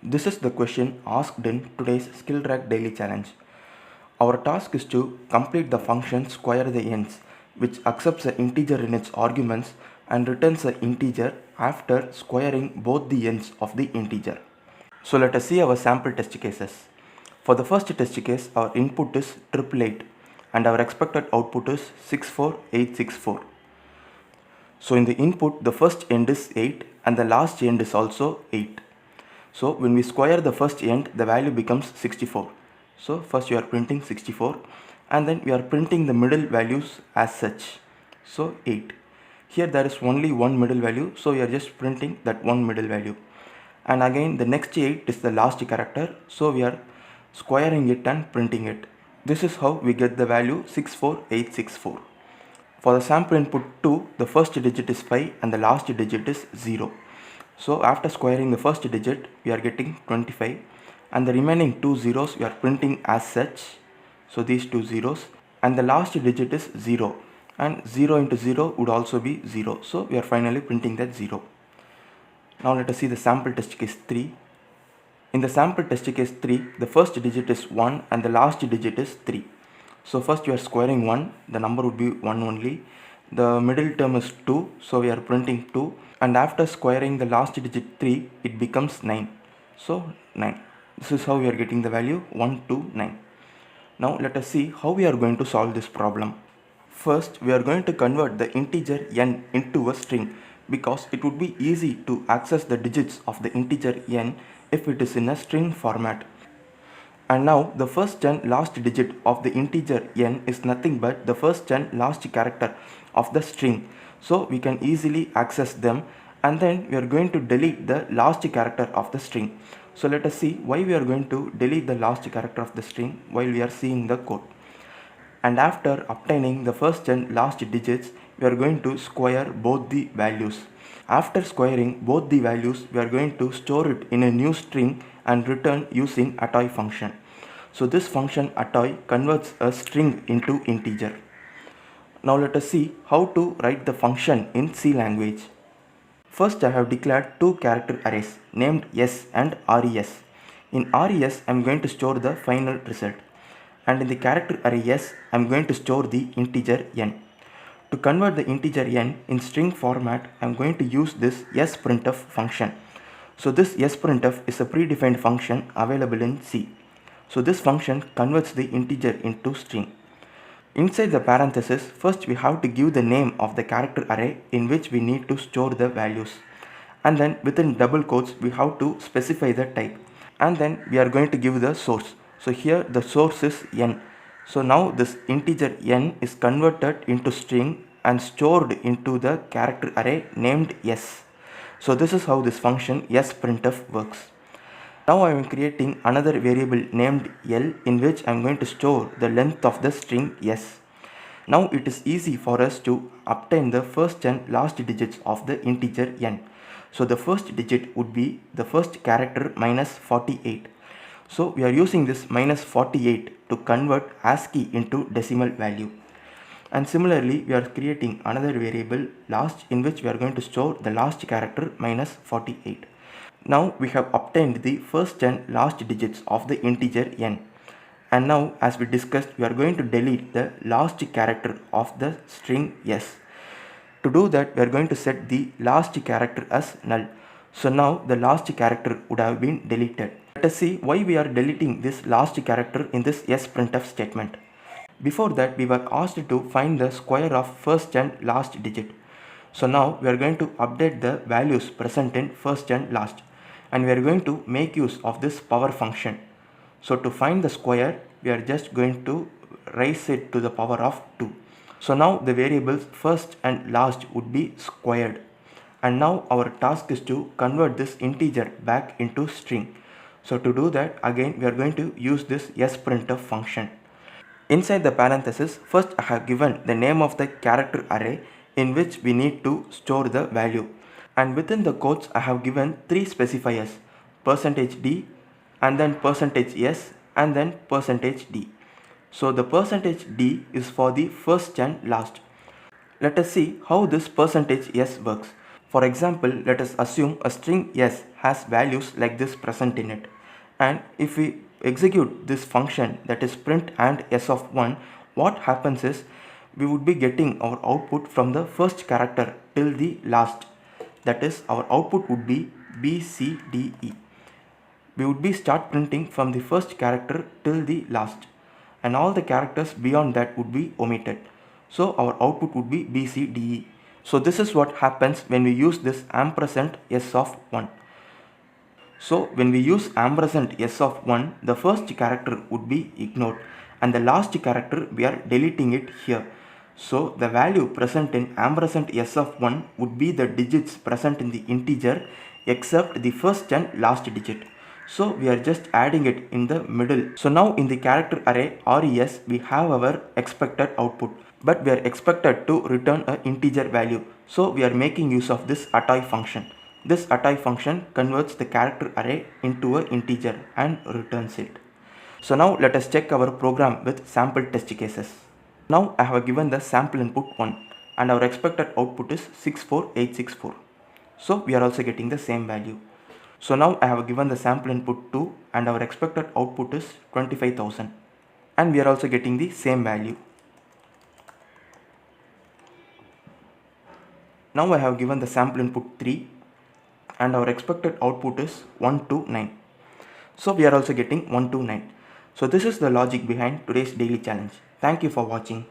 This is the question asked in today's SkillTrack Daily Challenge. Our task is to complete the function square the ends, which accepts an integer in its arguments and returns an integer after squaring both the ends of the integer. So let us see our sample test cases. For the first test case, our input is 888 and our expected output is 64864. So in the input, the first end is 8 and the last end is also 8. So when we square the first end, the value becomes 64. So first you are printing 64 and then we are printing the middle values as such. So 8. Here there is only one middle value, so we are just printing that one middle value. And again the next 8 is the last character, so we are squaring it and printing it. This is how we get the value 64864. For the sample input 2, the first digit is 5 and the last digit is 0. So after squaring the first digit, we are getting 25 and the remaining two zeros we are printing as such. So these two zeros, and the last digit is 0 and 0 into 0 would also be 0. So we are finally printing that 0. Now let us see the sample test case 3. In the sample test case 3, the first digit is 1 and the last digit is 3. So first you are squaring 1, the number would be 1 only. The middle term is 2, so we are printing 2, and after squaring the last digit 3, it becomes 9. So 9. This is how we are getting the value 129. Now let us see how we are going to solve this problem. First, we are going to convert the integer n into a string because it would be easy to access the digits of the integer n if it is in a string format. And now the first and last digit of the integer n is nothing but the first and last character of the string. So we can easily access them, and then we are going to delete the last character of the string. So let us see why we are going to delete the last character of the string while we are seeing the code. And after obtaining the first and last digits, we are going to square both the values. After squaring both the values, we are going to store it in a new string and return using attoy function. So this function attoy converts a string into integer. Now let us see how to write the function in C language. First I have declared two character arrays named S and RES. In RES I am going to store the final result, and in the character array S I am going to store the integer n. To convert the integer n in string format, I am going to use this sprintf function. So this sprintf is a predefined function available in C. So this function converts the integer into string. Inside the parenthesis, first we have to give the name of the character array in which we need to store the values. And then within double quotes, we have to specify the type. And then we are going to give the source. So here the source is n. So now this integer n is converted into string and stored into the character array named s. So this is how this function sprintf works. Now I am creating another variable named L in which I am going to store the length of the string S. Now it is easy for us to obtain the first and last digits of the integer n. So the first digit would be the first character minus 48. So we are using this minus 48 to convert ASCII into decimal value. And similarly we are creating another variable last in which we are going to store the last character minus 48. Now we have obtained the first and last digits of the integer n. And now as we discussed, we are going to delete the last character of the string s. To do that, we are going to set the last character as null. So now the last character would have been deleted. Let us see why we are deleting this last character in this sprintf statement. Before that, we were asked to find the square of first and last digit. So now we are going to update the values present in first and last, and we are going to make use of this power function. So to find the square, we are just going to raise it to the power of 2. So now the variables first and last would be squared, and now our task is to convert this integer back into string. So to do that, again we are going to use this sprintf function. Inside the parenthesis, first I have given the name of the character array in which we need to store the value, and within the quotes I have given three specifiers, %d and then %s and then %d. So the %d is for the first and last. Let us see how this %s works. For example, let us assume a string s has values like this present in it, and if we execute this function, that is print and s of 1, what happens is we would be getting our output from the first character till the last. That is, our output would be B, C, D, E. We would be start printing from the first character till the last, and all the characters beyond that would be omitted. So our output would be B, C, D, E. So this is what happens when we use this ampersand s of 1. So when we use ampersand s of 1, the first character would be ignored, and the last character we are deleting it here. So the value present in ampersand s of 1 would be the digits present in the integer except the first and last digit. So we are just adding it in the middle. So now in the character array res we have our expected output, but we are expected to return an integer value. So we are making use of this attoy function. This attoy function converts the character array into an integer and returns it. So now let us check our program with sample test cases. Now I have given the sample input 1 and our expected output is 64864. So we are also getting the same value. So now I have given the sample input 2 and our expected output is 25,000, and we are also getting the same value. Now I have given the sample input 3 and our expected output is 129. So we are also getting 129. So this is the logic behind today's daily challenge. Thank you for watching.